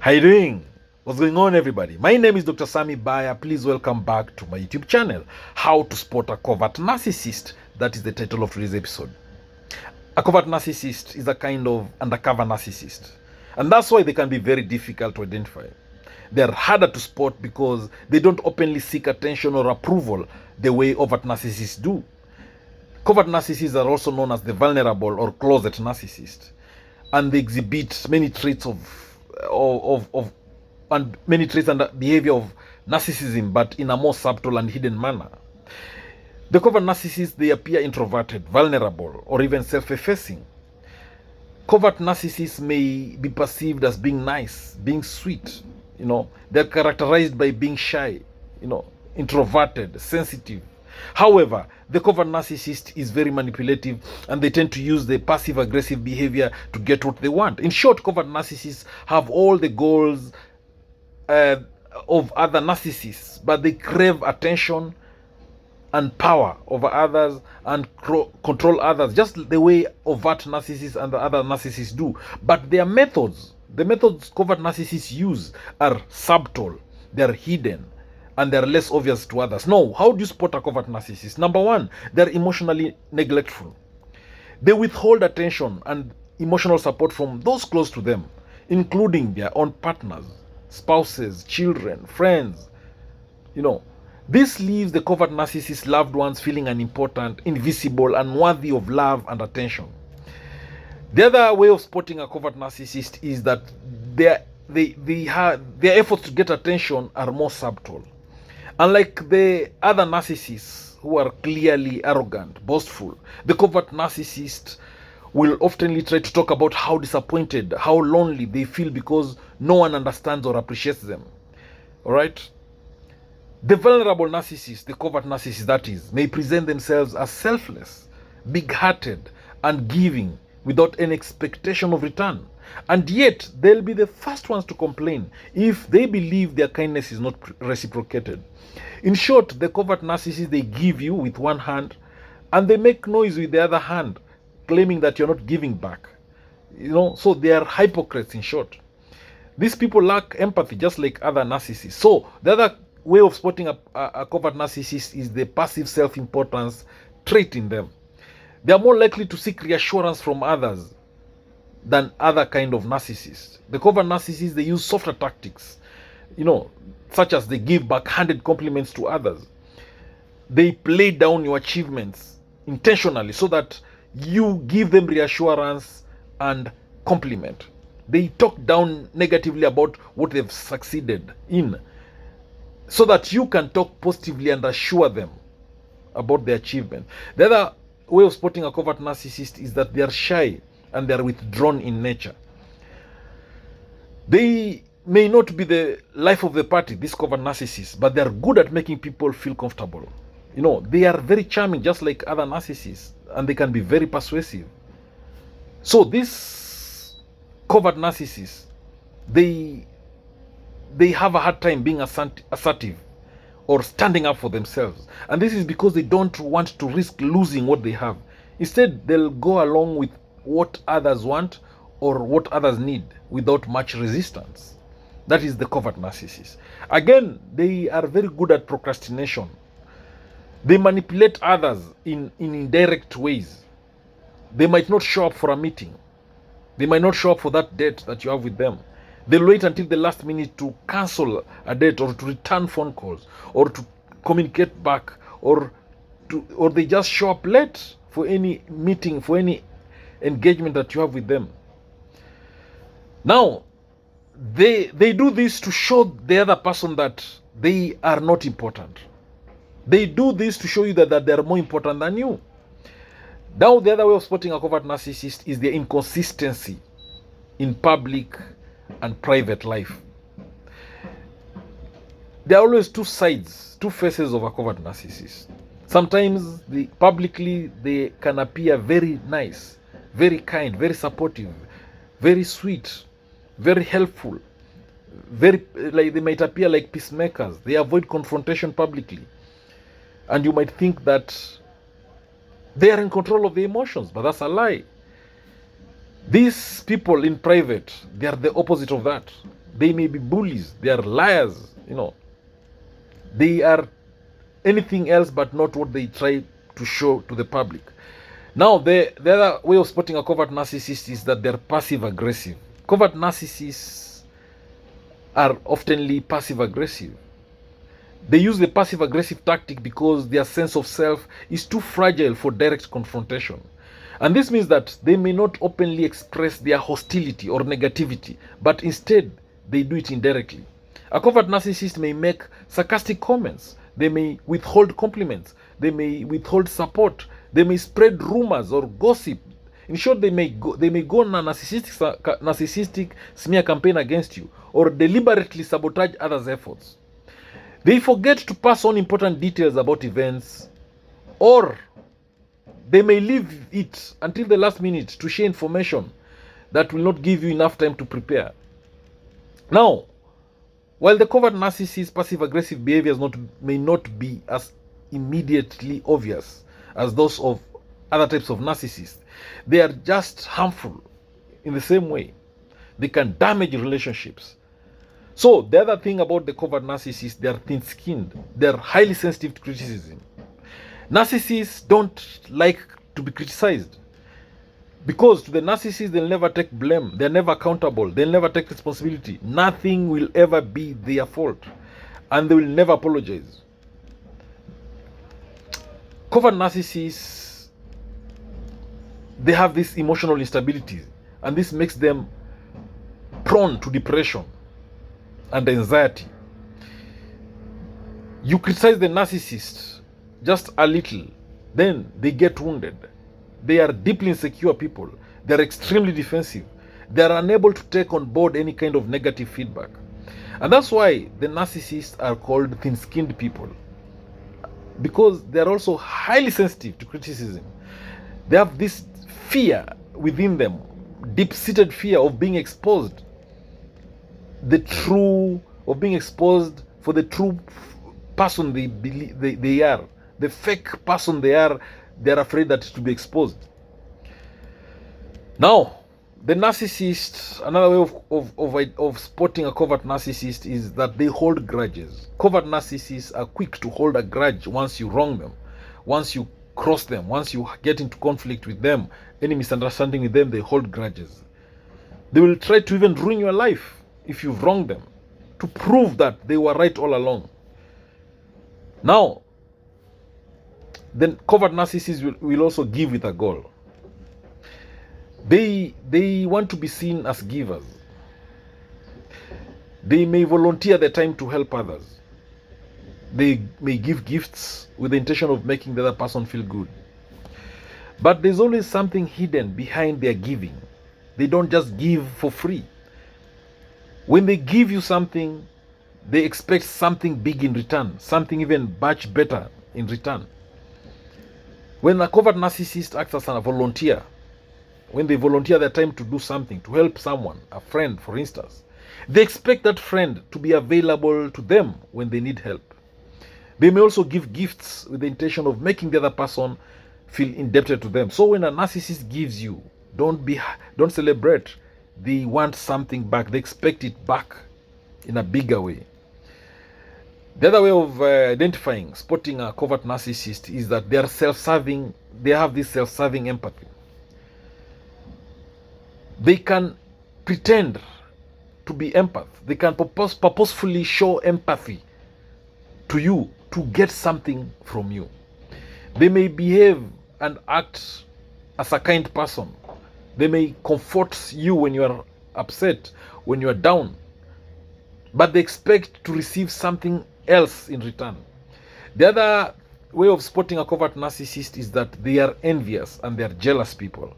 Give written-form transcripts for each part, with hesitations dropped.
How you doing? What's going on, everybody? My name is Dr. Sami Baya. Please welcome back to my YouTube channel, How to Spot a Covert Narcissist. That is the title of today's episode. A covert narcissist is a kind of undercover narcissist, and that's why they can be very difficult to identify. They're harder to spot because they don't openly seek attention or approval the way overt narcissists do. Covert narcissists are also known as the vulnerable or closet narcissist, and they exhibit many traits and many traits and behavior of narcissism, but in a more subtle and hidden manner. The covert narcissists, they appear introverted, vulnerable, or even self-effacing. Covert narcissists may be perceived as being nice, being sweet. They're characterized by being shy, introverted, sensitive. However, the covert narcissist is very manipulative, and they tend to use the passive-aggressive behavior to get what they want. In short, covert narcissists have all the goals of other narcissists, but they crave attention and power over others and control others, just the way overt narcissists and the other narcissists do. But the methods covert narcissists use are subtle, they're hidden, and they're less obvious to others. Now, how do you spot a covert narcissist? Number one, they're emotionally neglectful. They withhold attention and emotional support from those close to them, including their own partners, spouses, children, friends. This leaves the covert narcissist loved ones feeling unimportant, invisible, unworthy of love and attention. The other way of spotting a covert narcissist is that their efforts to get attention are more subtle. Unlike the other narcissists who are clearly arrogant, boastful, the covert narcissist will often try to talk about how disappointed, how lonely they feel because no one understands or appreciates them. All right? The vulnerable narcissist, the covert narcissist that is, may present themselves as selfless, big-hearted, and giving without any expectation of return. And yet, they'll be the first ones to complain if they believe their kindness is not reciprocated. In short, the covert narcissists, they give you with one hand, and they make noise with the other hand, claiming that you're not giving back. So they are hypocrites, in short. These people lack empathy, just like other narcissists. So the other way of spotting a covert narcissist is the passive self-importance trait in them. They are more likely to seek reassurance from others than other kind of narcissists. The covert narcissists, they use softer tactics, such as they give backhanded compliments to others. They play down your achievements intentionally so that you give them reassurance and compliment. They talk down negatively about what they've succeeded in so that you can talk positively and assure them about their achievement. The other way of spotting a covert narcissist is that they are shy and they are withdrawn in nature. They may not be the life of the party, these covert narcissists, but they are good at making people feel comfortable. They are very charming, just like other narcissists, and they can be very persuasive. So these covert narcissists, they have a hard time being assertive or standing up for themselves. And this is because they don't want to risk losing what they have. Instead, they'll go along with what others want or what others need without much resistance. That is the covert narcissist. Again, they are very good at procrastination. They manipulate others in indirect ways. They might not show up for a meeting. They might not show up for that date that you have with them. They'll wait until the last minute to cancel a date or to return phone calls or to communicate back or they just show up late for any meeting, for any engagement that you have with them. Now, they do this to show the other person that they are not important. They do this to show you that they are more important than you. Now, the other way of spotting a covert narcissist is their inconsistency in public and private life. There are always two sides, two faces of a covert narcissist. Sometimes publicly they can appear very nice, very kind, very supportive, very sweet, very helpful, they might appear like peacemakers. They avoid confrontation publicly. And you might think that they are in control of the emotions, but that's a lie. These people in private, they are the opposite of that. They may be bullies. They are liars. They are anything else but not what they try to show to the public. Now, the other way of spotting a covert narcissist is that they're passive aggressive. Covert narcissists are oftenly passive aggressive. They use the passive aggressive tactic because their sense of self is too fragile for direct confrontation. And this means that they may not openly express their hostility or negativity, but instead they do it indirectly. A covert narcissist may make sarcastic comments. They may withhold compliments. They may withhold support. They may spread rumors or gossip. In short, they may go on a narcissistic smear campaign against you, or deliberately sabotage others' efforts. They forget to pass on important details about events, or they may leave it until the last minute to share information that will not give you enough time to prepare. Now, while the covert narcissist's passive-aggressive behaviors may not be as immediately obvious as those of other types of narcissists, they are just harmful in the same way. They can damage relationships. So, the other thing about the covert narcissists, they are thin-skinned. They are highly sensitive to criticism. Narcissists don't like to be criticized, because to the narcissist, they'll never take blame. They're never accountable. They'll never take responsibility. Nothing will ever be their fault, and they will never apologize. Covert narcissists, they have this emotional instability, and this makes them prone to depression and anxiety. You criticize the narcissist just a little, then they get wounded. They are deeply insecure people. They are extremely defensive. They are unable to take on board any kind of negative feedback. And that's why the narcissists are called thin-skinned people, because they are also highly sensitive to criticism. They have this fear within them, deep-seated fear of being exposed, of being exposed for the true person they are, the fake person they are. They're afraid that it will be exposed. Now, the narcissist, another way of spotting a covert narcissist is that they hold grudges. Covert narcissists are quick to hold a grudge once you wrong them, once you cross them, once you get into conflict with them, any misunderstanding with them, they hold grudges. They will try to even ruin your life if you've wronged them, to prove that they were right all along. Now, then covert narcissists will also give with a goal. They want to be seen as givers. They may volunteer their time to help others. They may give gifts with the intention of making the other person feel good. But there's always something hidden behind their giving. They don't just give for free. When they give you something, they expect something big in return, something even much better in return. When a covert narcissist acts as a volunteer, when they volunteer their time to do something, to help someone, a friend for instance, they expect that friend to be available to them when they need help. They may also give gifts with the intention of making the other person feel indebted to them. So when a narcissist gives you, don't celebrate. They want something back. They expect it back in a bigger way. The other way of identifying, spotting a covert narcissist is that they are self-serving. They have this self-serving empathy. They can pretend to be empath. They can purposefully show empathy to you to get something from you. They may behave and act as a kind person. They may comfort you when you are upset, when you are down, but they expect to receive something else in return. The other way of spotting a covert narcissist is that they are envious and they are jealous people.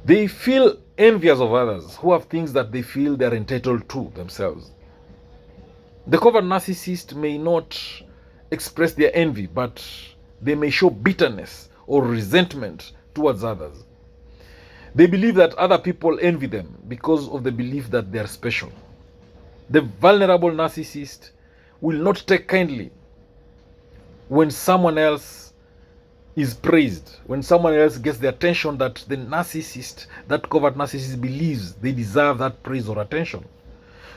They feel envious of others who have things that they feel they are entitled to themselves. The covert narcissist may not express their envy, but they may show bitterness or resentment towards others. They believe that other people envy them because of the belief that they are special. The vulnerable narcissist will not take kindly when someone else is praised, when someone else gets the attention that the narcissist, that covert narcissist, believes they deserve that praise or attention.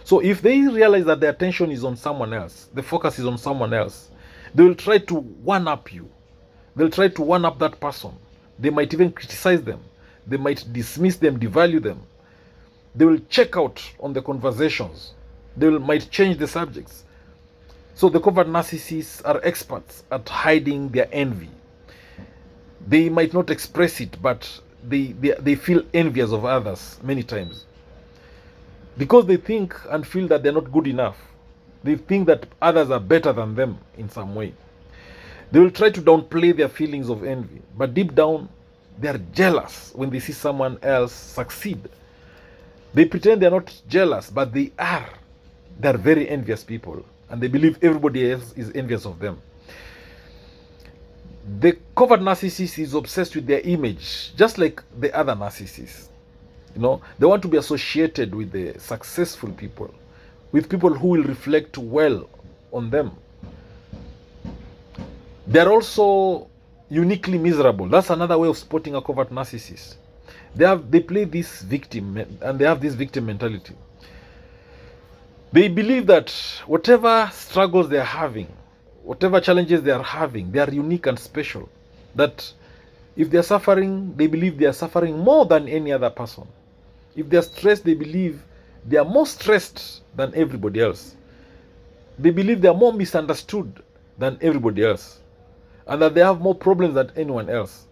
So if they realize that the attention is on someone else, the focus is on someone else, they will try to one up you. They'll try to one up that person. They might even criticize them. They might dismiss them, devalue them. They will check out on the conversations. They might change the subjects. So the covert narcissists are experts at hiding their envy. They might not express it, but they feel envious of others many times. Because they think and feel that they're not good enough. They think that others are better than them in some way. They will try to downplay their feelings of envy, but deep down, they are jealous when they see someone else succeed. They pretend they're not jealous, but they are. They're very envious people, and they believe everybody else is envious of them. The covert narcissist is obsessed with their image, just like the other narcissists. They want to be associated with the successful people, with people who will reflect well on them. They're also uniquely miserable. That's another way of spotting a covert narcissist. They play this victim, and they have this victim mentality. They believe that whatever struggles they are having, whatever challenges they are having, they are unique and special. That if they are suffering, they believe they are suffering more than any other person. If they are stressed, they believe they are more stressed than everybody else. They believe they are more misunderstood than everybody else, and that they have more problems than anyone else.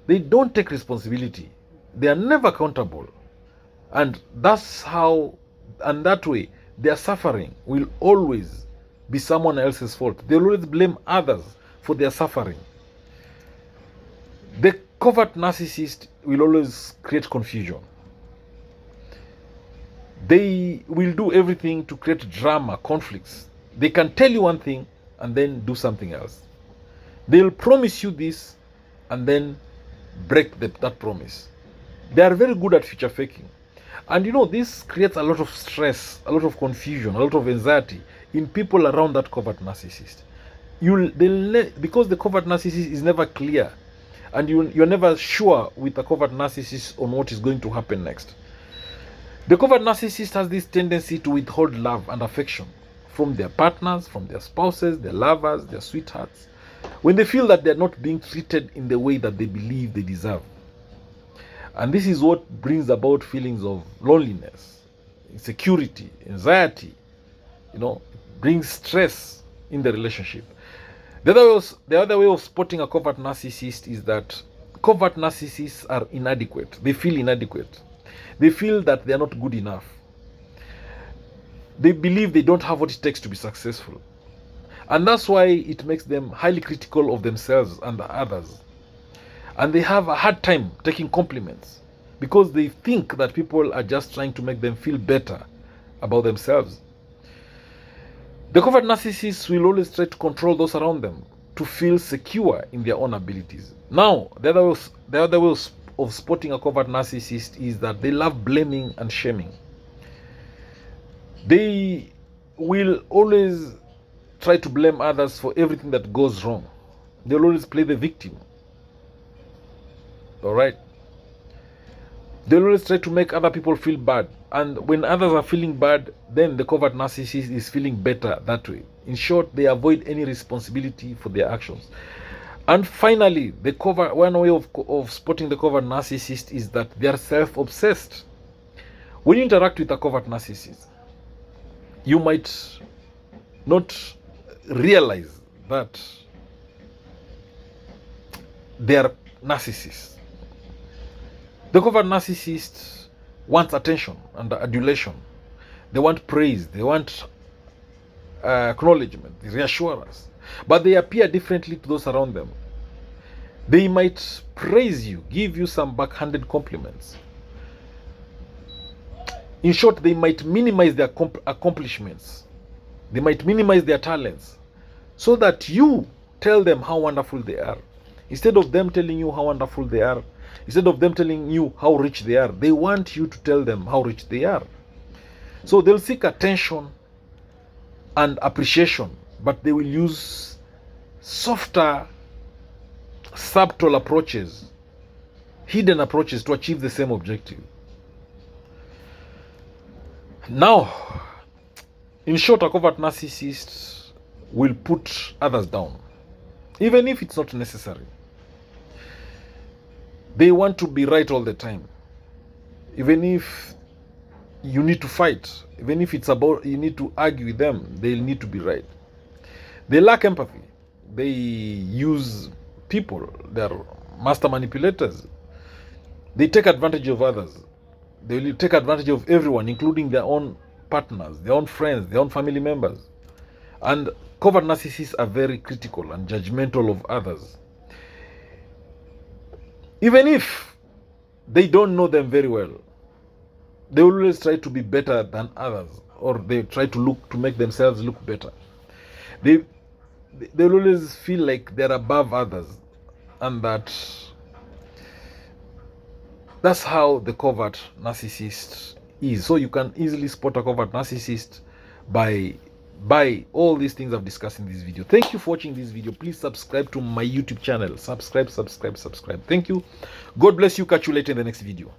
They don't take responsibility. They are never accountable. And that's how, and that way, their suffering will always be someone else's fault. They'll always blame others for their suffering. The covert narcissist will always create confusion. They will do everything to create drama, conflicts. They can tell you one thing and then do something else. They'll promise you this and then break that promise. They are very good at future faking. And this creates a lot of stress, a lot of confusion, a lot of anxiety in people around that covert narcissist. Because the covert narcissist is never clear, and you're never sure with a covert narcissist on what is going to happen next. The covert narcissist has this tendency to withhold love and affection from their partners, from their spouses, their lovers, their sweethearts, when they feel that they're not being treated in the way that they believe they deserve. And this is what brings about feelings of loneliness, insecurity, anxiety, brings stress in the relationship. The other way of spotting a covert narcissist is that covert narcissists are inadequate. They feel inadequate. They feel that they are not good enough. They believe they don't have what it takes to be successful. And that's why it makes them highly critical of themselves and the others. And they have a hard time taking compliments because they think that people are just trying to make them feel better about themselves. The covert narcissists will always try to control those around them to feel secure in their own abilities. Now, the other way of spotting a covert narcissist is that they love blaming and shaming. They will always try to blame others for everything that goes wrong. They'll always play the victim. Alright? They'll always try to make other people feel bad. And when others are feeling bad, then the covert narcissist is feeling better that way. In short, they avoid any responsibility for their actions. And finally, one way of spotting the covert narcissist is that they are self-obsessed. When you interact with a covert narcissist, you might not realize that they are narcissists. The covert narcissist wants attention and adulation. They want praise. They want acknowledgement, reassurance. But they appear differently to those around them. They might praise you, give you some backhanded compliments. In short, they might minimize their accomplishments. They might minimize their talents so that you tell them how wonderful they are. Instead of them telling you how wonderful they are, instead of them telling you how rich they are, they want you to tell them how rich they are. So they'll seek attention and appreciation, but they will use softer subtle approaches, hidden approaches to achieve the same objective. Now, in short, a covert narcissist will put others down, even if it's not necessary. They want to be right all the time. Even if you need to fight, even if it's about you need to argue with them, they'll need to be right. They lack empathy. They use people. They're master manipulators. They take advantage of others. They will take advantage of everyone, including their own partners, their own friends, their own family members. And covert narcissists are very critical and judgmental of others. Even if they don't know them very well, they always try to be better than others, or they try to make themselves look better. They always feel like they're above others, and that's how the covert narcissist is. So you can easily spot a covert narcissist by all these things I've discussed in this video. Thank you for watching this video. Please subscribe to my YouTube channel. Subscribe. Thank you. God bless you. Catch you later in the next video.